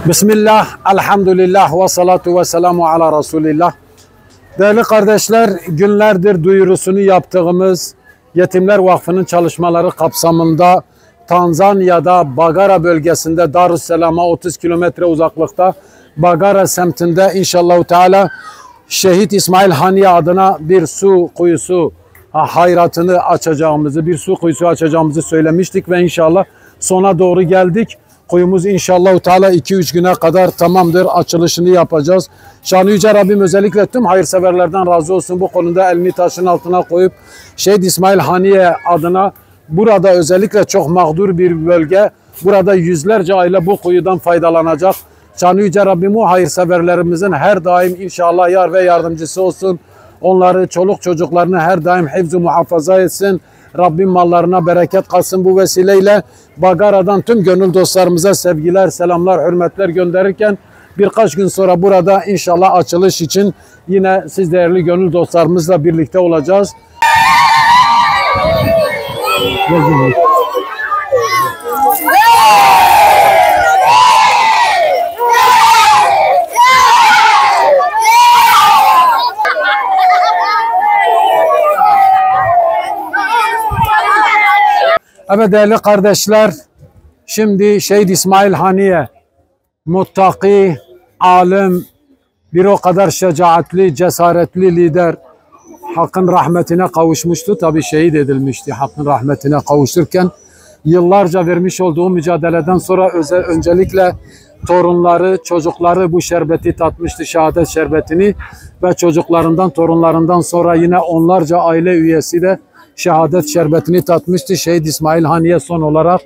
Bismillah, elhamdülillah ve salatu ve selamu ala Resulillah. Değerli kardeşler, günlerdir duyurusunu yaptığımız Yetimler Vakfı'nın çalışmaları kapsamında Tanzanya'da Bagara bölgesinde Darüsselam'a 30 kilometre uzaklıkta Bagara semtinde inşallah Teala Şehit İsmail Haniye adına bir su kuyusu hayratını açacağımızı, bir su kuyusu açacağımızı söylemiştik ve inşallah sona doğru geldik. Kuyumuz inşallah Teala 2-3 güne kadar tamamdır. Açılışını yapacağız. Şanı Yüce Rabbim özellikle tüm hayırseverlerden razı olsun. Bu konuda elini taşın altına koyup Şehit İsmail Haniye adına burada özellikle çok mağdur bir bölge. Burada yüzlerce aile bu kuyudan faydalanacak. Şanı Yüce Rabbim o hayırseverlerimizin her daim inşallah yar ve yardımcısı olsun. Onları, çoluk çocuklarını her daim hifz-i muhafaza etsin. Rabbim mallarına bereket kalsın. Bu vesileyle Bagara'dan tüm gönül dostlarımıza sevgiler, selamlar, hürmetler gönderirken birkaç gün sonra burada inşallah açılış için yine siz değerli gönül dostlarımızla birlikte olacağız. Evet değerli kardeşler, şimdi Şehit İsmail Haniye, muttaki, alim, bir o kadar şecaatli, cesaretli lider, Hakk'ın rahmetine kavuşmuştu. Tabi şehit edilmişti. Hakk'ın rahmetine kavuşurken yıllarca vermiş olduğu mücadeleden sonra öncelikle torunları, çocukları bu şerbeti tatmıştı, şehadet şerbetini ve çocuklarından, torunlarından sonra yine onlarca aile üyesi de şehadet şerbetini tatmıştı. Şehit İsmail Haniye son olarak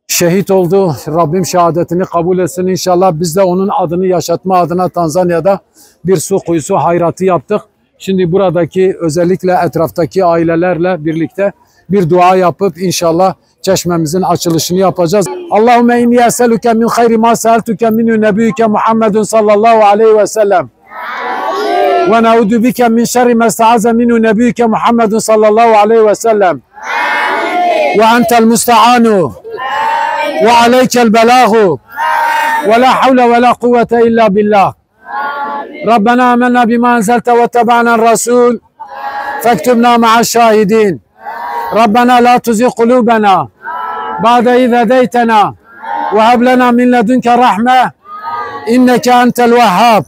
şehit oldu. Rabbim şehadetini kabul etsin inşallah. Biz de onun adını yaşatma adına Tanzanya'da bir su kuyusu hayratı yaptık. Şimdi buradaki özellikle etraftaki ailelerle birlikte bir dua yapıp inşallah çeşmemizin açılışını yapacağız. Allahümme inni eselüke min hayri ma seeltüke minü nebiyyüke Muhammedun sallallahu aleyhi ve sellem. Ve ne'udu bike min şerri ma esta'aze minhu nebiyyüke Muhammedun sallallahu aleyhi ve sellem. Ve entel musta'anu ve aleykel belâhu ve la havle ve la kuvvete illa billah. Rabbena amennâ bima enzelte ve teba'nel rasûl fektubnâ ma'aş-şâhidîn. Rabbena la tuzigh kulûbenâ ba'de iz hedeytenâ ve heb lenâ min ledunke rahme inneke entel vehhâb.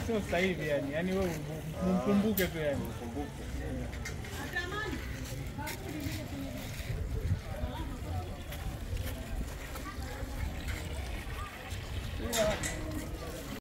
Sio sasa hivi yani. Yaani wewe mkumbuke tu yani. Mkumbuke.